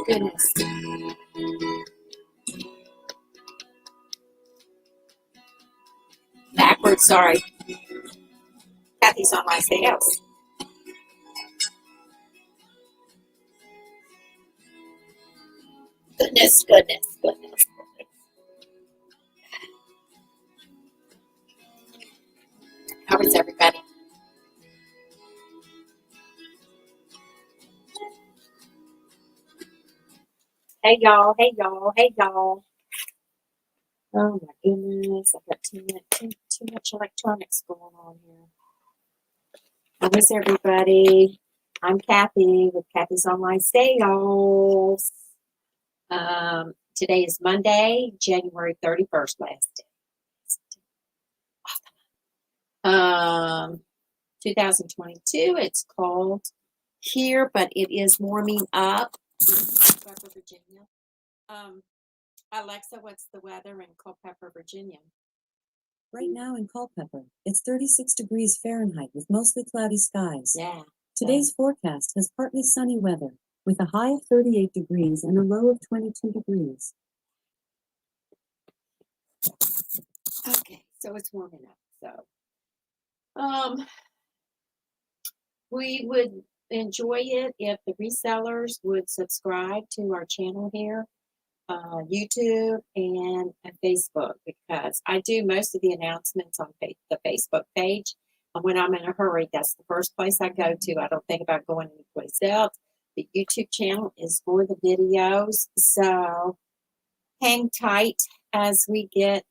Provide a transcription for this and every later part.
Goodness. Backwards, sorry. Cathys Online Sales. Goodness. How is everybody? Hey y'all. Oh my goodness, I've got too much electronics going on here. How is everybody? I'm Cathy with Cathys Online Sales. Today is Monday, January 31st, last day. 2022. It's cold here, but it is warming up in Culpeper, Virginia. Alexa, what's the weather in Culpeper, Virginia? Right now in Culpeper, it's 36 degrees Fahrenheit with mostly cloudy skies. Yeah. Today's forecast has partly sunny weather with a high of 38 degrees and a low of 22 degrees. Okay, so it's warming up. So, we would enjoy it if the resellers would subscribe to our channel here, YouTube and Facebook, because I do most of the announcements on the Facebook page. And when I'm in a hurry, that's the first place I go to. I don't think about going anyplace else. The YouTube channel is for the videos. So hang tight as we get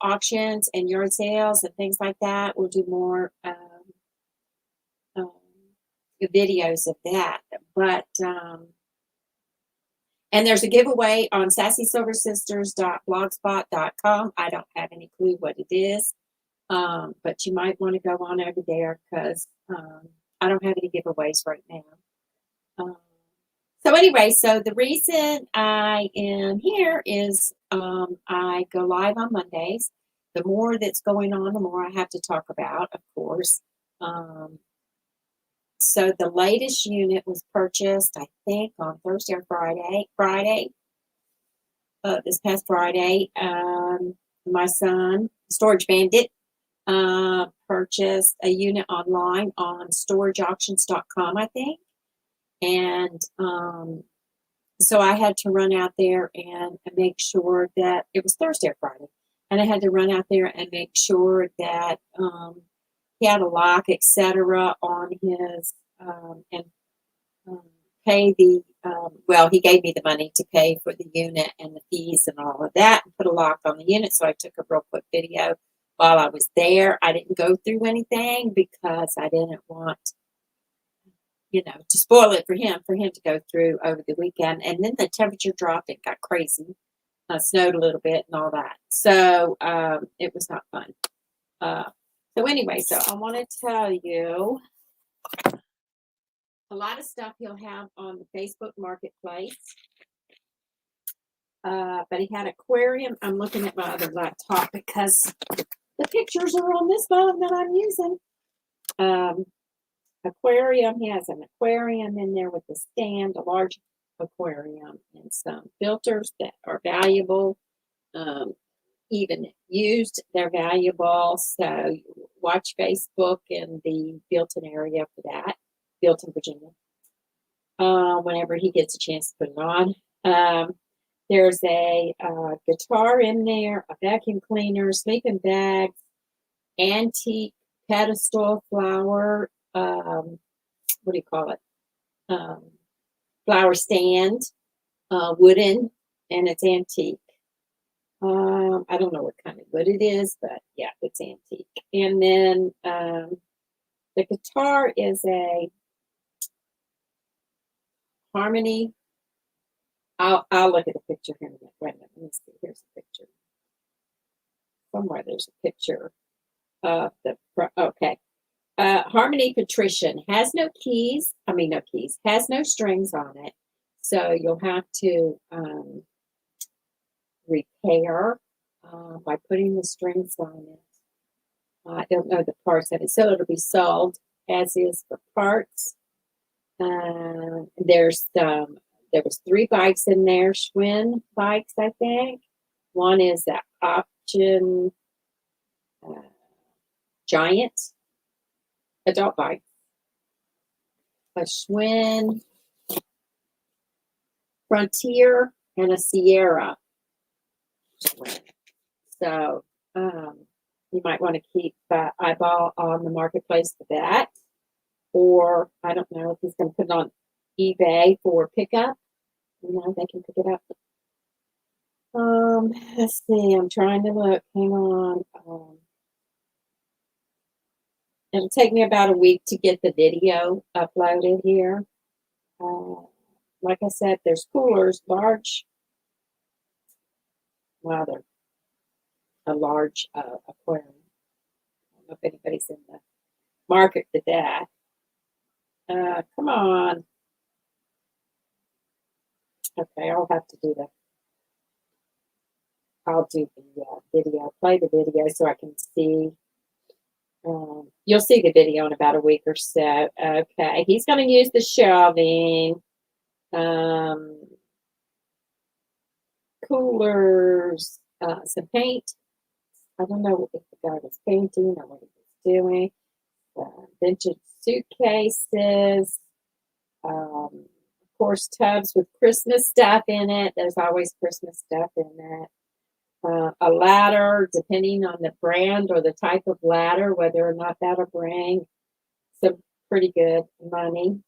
auctions and yard sales and things like that. We'll do more videos of that. But and there's a giveaway on sassysilversisters.blogspot.com. I don't have any clue what it is, but you might want to go on over there because I don't have any giveaways right now. So anyway, so the reason I am here is I go live on Mondays. The more that's going on, the more I have to talk about, of course. So the latest unit was purchased, I think, on Thursday or Friday. This past Friday, my son, Storage Bandit, purchased a unit online on storageauctions.com, I think. And so I had to run out there and make sure that it was Thursday or Friday. And I had to run out there and make sure that he had a lock, etc., on his and pay the well, he gave me the money to pay for the unit and the fees and all of that, and put a lock on the unit. So I took a real quick video while I was there. I didn't go through anything because I didn't want, to spoil it for him to go through over the weekend. And then the temperature dropped and got crazy. Snowed a little bit and all that. So it was not fun. So anyway, so I want to tell you a lot of stuff he'll have on the Facebook Marketplace. But he had aquarium. I'm looking at my other laptop because the pictures are on this phone that I'm using. Aquarium. He has an aquarium in there with a stand, a large aquarium, and some filters that are valuable. Even used, they're valuable. So watch Facebook in the Builton area for that. Builton, Virginia. Whenever he gets a chance to put it on. There's a guitar in there, a vacuum cleaner, sleeping bags, antique pedestal flower, what do you call it? Flower stand, wooden, and it's antique. I don't know what kind of wood it is, but yeah, it's antique. And then the guitar is a Harmony. I'll look at the picture here in a minute. Wait a minute. Let me see. Here's a picture. Somewhere there's a picture of the okay. Harmony Patrician has no keys. Has no strings on it. So you'll have to repair by putting the strings on it. I don't know the parts of it. So it'll be sold as is for parts. There was 3 bikes in there, Schwinn bikes, I think. One is the Option Giant adult bike, a Schwinn Frontier, and a Sierra Schwinn. So you might want to keep eyeball on the marketplace for that. Or I don't know if he's going to put it on eBay for pickup. They can pick it up. Let's see. I'm trying to look. Hang on. It'll take me about a week to get the video uploaded here. Like I said, there's coolers, large. Well, they're a large aquarium. I don't know if anybody's in the market for that. Come on. Okay, I'll have to do that. I'll do the video, play the video so I can see. You'll see the video in about a week or so. Okay, he's going to use the shelving, coolers, some paint. I don't know if the guy was painting or what he was doing. Vintage suitcases. Of course, tubs with Christmas stuff in it. There's always Christmas stuff in that. A ladder, depending on the brand or the type of ladder, whether or not that'll bring some pretty good money.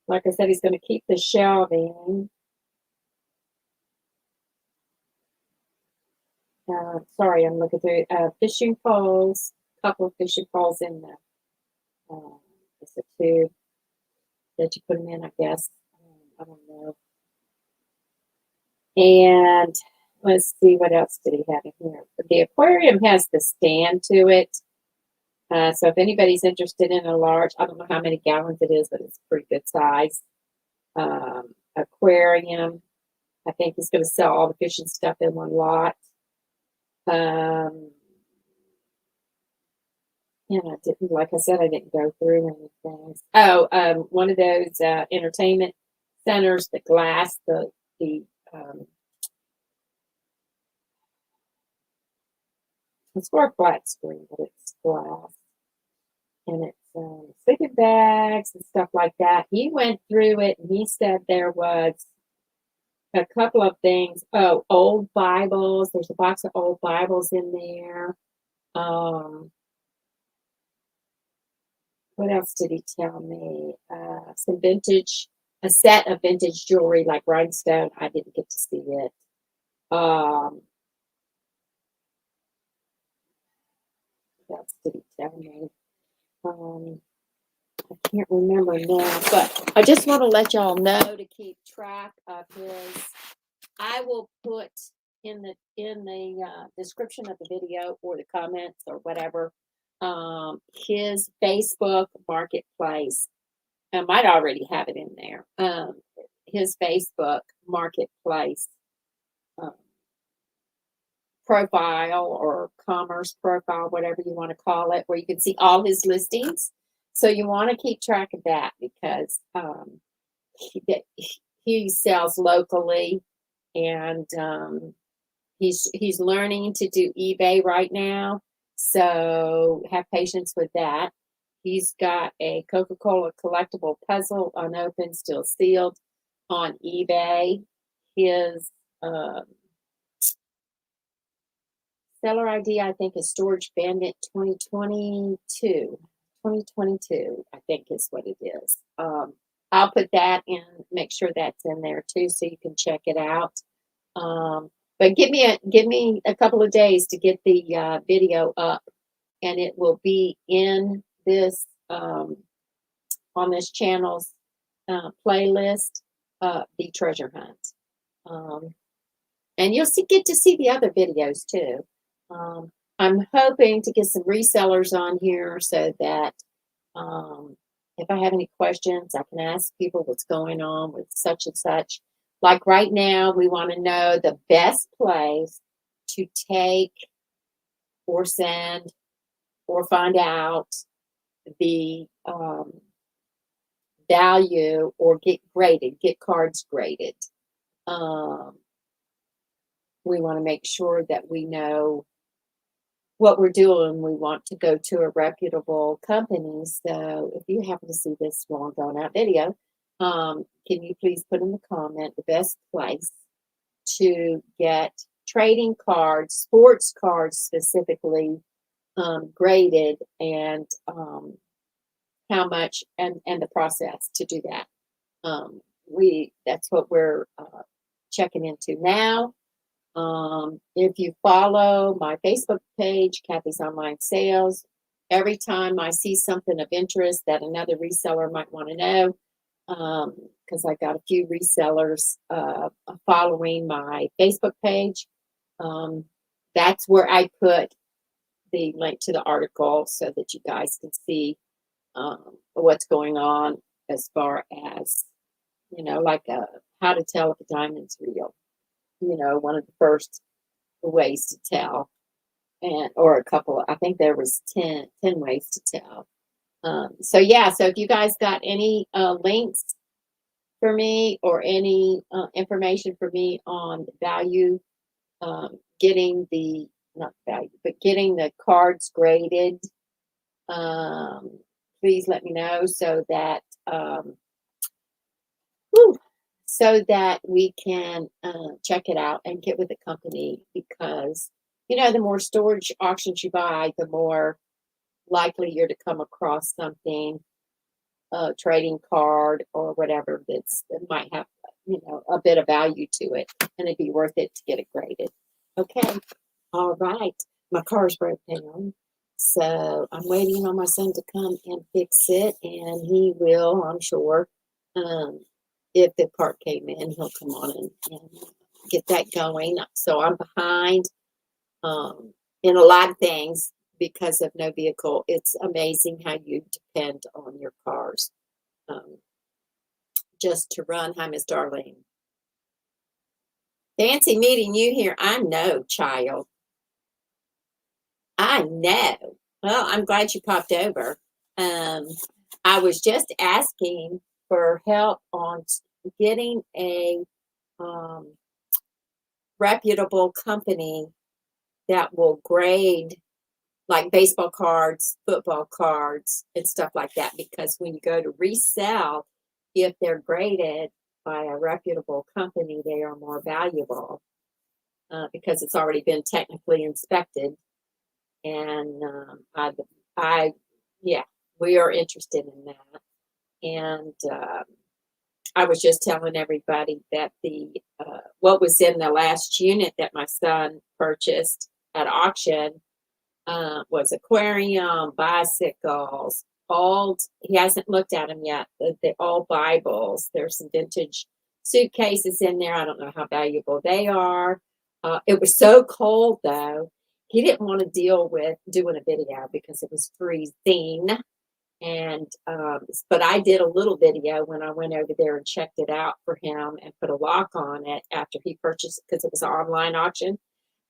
Like I said, he's going to keep the shelving. Sorry, I'm looking through fishing poles. A couple of fishing poles in the it's a tube that you put them in, I guess. I don't know. And let's see, what else did he have in here? The aquarium has the stand to it. So if anybody's interested in a large, I don't know how many gallons it is, but it's a pretty good size aquarium. I think he's going to sell all the fishing stuff in one lot. I didn't, like I said, I didn't go through anything. Oh, one of those entertainment centers, the glass, it's for a flat screen, but it's glass. And it's sleeping bags and stuff like that. He went through it and he said there was a couple of things. Oh, old Bibles. There's a box of old Bibles in there. What else did he tell me? A set of vintage jewelry like rhinestone. I didn't get to see it. What else did he tell me? I can't remember now, but I just want to let y'all know to keep track of his. I will put in the description of the video or the comments or whatever his Facebook marketplace. I might already have it in there. His Facebook marketplace profile or commerce profile, whatever you want to call it, where you can see all his listings. So you want to keep track of that because he sells locally, and he's learning to do eBay right now. So have patience with that. He's got a Coca-Cola collectible puzzle, unopened, still sealed, on eBay. His seller ID, I think, is Storage Bandit 2022. 2022, I think is what it is. I'll put that in, make sure that's in there too, so you can check it out. But give me a couple of days to get the video up, and it will be in this on this channel's playlist, the treasure hunt. And you'll get to see the other videos too. I'm hoping to get some resellers on here so that if I have any questions, I can ask people what's going on with such and such. Like right now, we want to know the best place to take or send or find out the value or get cards graded. We want to make sure that we know what we're doing. We want to go to a reputable company. So if you happen to see this long drawn out video, can you please put in the comment the best place to get trading cards, sports cards specifically, graded, and how much and the process to do that. That's what we're checking into now. If you follow my Facebook page, Cathys Online Sales, every time I see something of interest that another reseller might want to know, because I got a few resellers following my Facebook page, that's where I put the link to the article so that you guys can see what's going on as far as, like how to tell if a diamond's real. One of the first ways to tell, or a couple, I think there was 10 ways to tell. So if you guys got any links for me or any information for me on value, getting the cards graded, please let me know so that we can check it out and get with the company, because the more storage auctions you buy, the more likely you're to come across something, a trading card or whatever that might have a bit of value to it, and it'd be worth it to get it graded. Okay, all right, my car's broke down, so I'm waiting on my son to come and fix it, and he will, I'm sure. If the part came in, he'll come on and get that going. So I'm behind in a lot of things because of no vehicle. It's amazing how you depend on your cars just to run. Hi, Miss Darlene. Fancy meeting you here. I know, child. I know. Well, I'm glad you popped over. I was just asking for help on getting a reputable company that will grade like baseball cards, football cards, and stuff like that. Because when you go to resell, if they're graded by a reputable company, they are more valuable because it's already been technically inspected. And we are interested in that. And I was just telling everybody that what was in the last unit that my son purchased at auction was aquarium, bicycles, he hasn't looked at them yet. They're all Bibles. There's some vintage suitcases in there. I don't know how valuable they are. It was so cold though. He didn't want to deal with doing a video because it was freezing. And but I did a little video when I went over there and checked it out for him and put a lock on it after he purchased it, because it was an online auction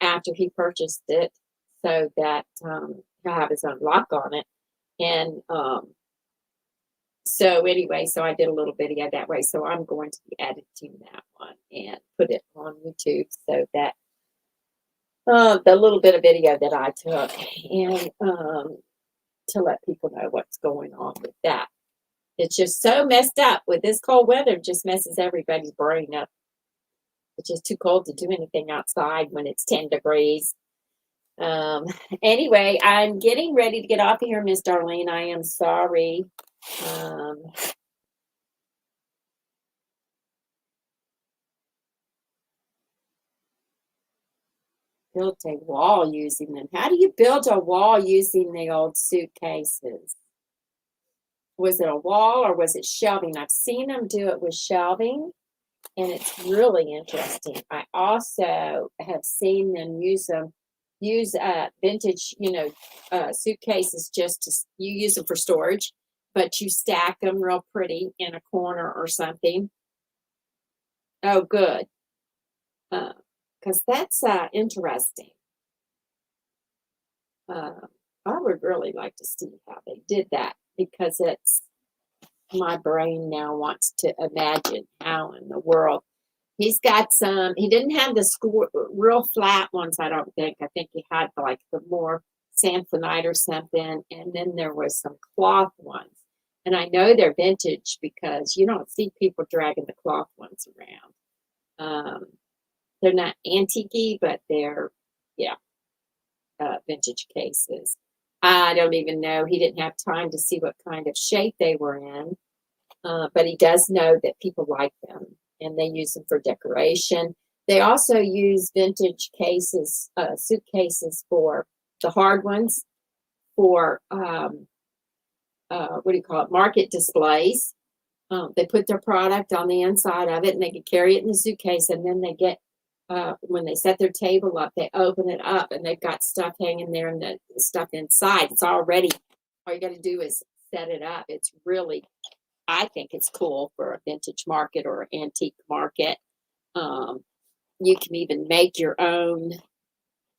after he purchased it, so that he'll have his own lock on it. And so anyway, so I did a little video that way. So I'm going to be editing that one and put it on YouTube so that the little bit of video that I took, and to let people know what's going on with that. It's just so messed up with this cold weather. It just messes everybody's brain up. It's just too cold to do anything outside when it's 10 degrees. Anyway, I'm getting ready to get off of here, Miss Darlene. I am sorry. Built a wall using them. How do you build a wall using the old suitcases? Was it a wall or was it shelving? I've seen them do it with shelving, and it's really interesting. I also have seen them use vintage, suitcases. You use them for storage, but you stack them real pretty in a corner or something. Oh, good. Because that's interesting. I would really like to see how they did that. because it's my brain now wants to imagine how in the world. He's got some, he didn't have the real flat ones, I don't think. I think he had like the more Samsonite or something. And then there was some cloth ones. And I know they're vintage because you don't see people dragging the cloth ones around. They're not antique-y, but they're, yeah, vintage cases. I don't even know. He didn't have time to see what kind of shape they were in. But he does know that people like them, and they use them for decoration. They also use vintage cases, suitcases for the hard ones, for, what do you call it, market displays. They put their product on the inside of it, and they can carry it in the suitcase, and then they get, when they set their table up, they open it up, and they've got stuff hanging there and the stuff inside. It's already, all you got to do is set it up. It's really, I think it's cool for a vintage market or antique market. You can even make your own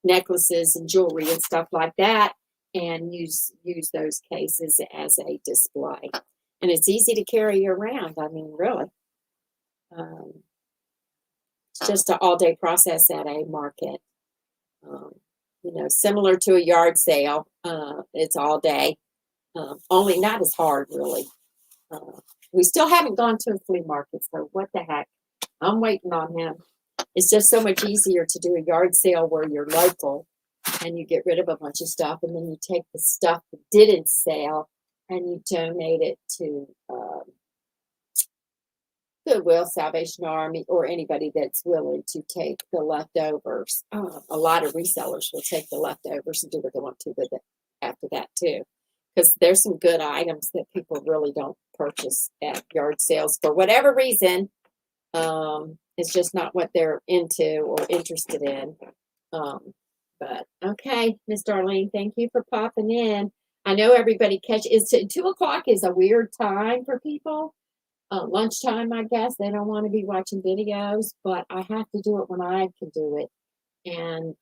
necklaces and jewelry and stuff like that, and use those cases as a display. And it's easy to carry around. I mean, really. It's just an all-day process at a market. Similar to a yard sale. It's all day. Only not as hard, really. We still haven't gone to a flea market, so what the heck? I'm waiting on him. It's just so much easier to do a yard sale where you're local and you get rid of a bunch of stuff, and then you take the stuff that didn't sell and you donate it to Goodwill, Salvation Army, or anybody that's willing to take the leftovers. A lot of resellers will take the leftovers and do what they want to with it after that too. Because there's some good items that people really don't purchase at yard sales for whatever reason. It's just not what they're into or interested in. But okay, Miss Darlene, thank you for popping in. I know everybody it's 2 o'clock is a weird time for people. Lunchtime, I guess. They don't want to be watching videos, but I have to do it when I can do it. And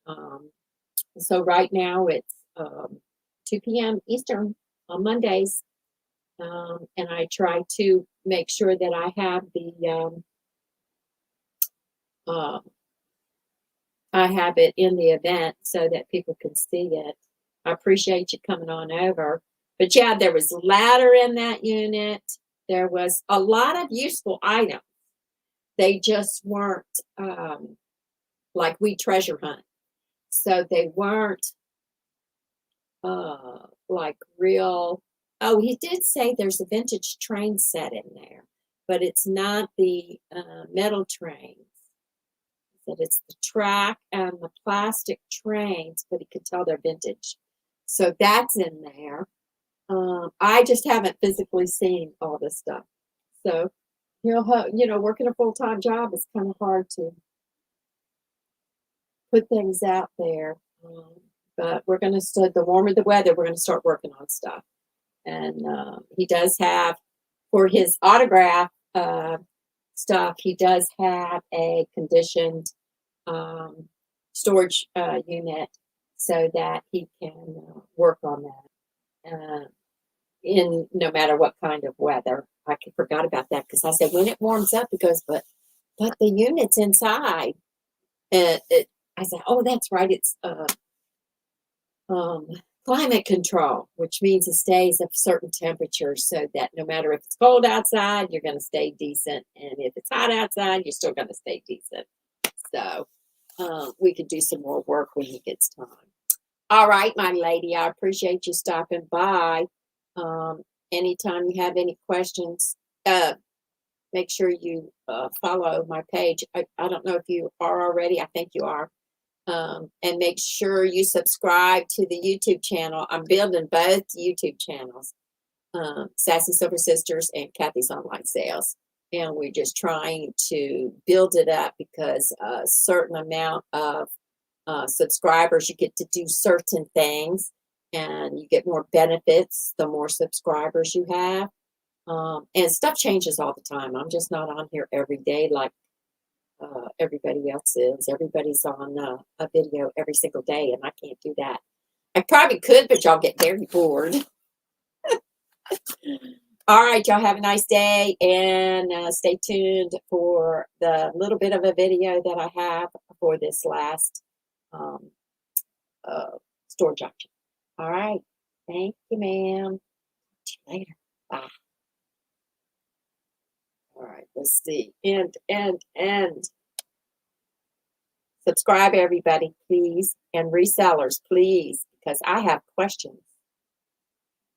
so right now it's 2 p.m. Eastern on Mondays. And I try to make sure that I have I have it in the event so that people can see it. I appreciate you coming on over. But yeah, there was ladder in that unit. There was a lot of useful items. They just weren't like we treasure hunt. So they weren't like real. Oh, he did say there's a vintage train set in there, but it's not the metal trains. That it's the track and the plastic trains, but he could tell they're vintage. So that's in there. I just haven't physically seen all this stuff. So, working a full-time job is kind of hard to put things out there. But we're going to, the warmer the weather, we're going to start working on stuff. And he does have, for his autograph stuff, he does have a conditioned storage unit so that he can work on that in no matter what kind of weather. I forgot about that because I said when it warms up, he goes, but the unit's inside. I said, oh, that's right. It's climate control, which means it stays at a certain temperature so that no matter if it's cold outside, you're going to stay decent. And if it's hot outside, you're still going to stay decent. So we could do some more work when he gets time. All right, my lady, I appreciate you stopping by. Anytime you have any questions, make sure you follow my page. I don't know if you are already. I think you are. And make sure you subscribe to the YouTube channel. I'm building both YouTube channels, Sassy Silver Sisters and Cathys Online Sales. And we're just trying to build it up because a certain amount of subscribers, you get to do certain things and you get more benefits the more subscribers you have. And stuff changes all the time. I'm just not on here every day like everybody else is. Everybody's on a video every single day, and I can't do that. I probably could, but y'all get very bored. All right, y'all have a nice day, and stay tuned for the little bit of a video that I have for this last storage option. All right. Thank you, ma'am. See you later. Bye. All right, let's see. And subscribe, everybody, please. And resellers, please, because I have questions.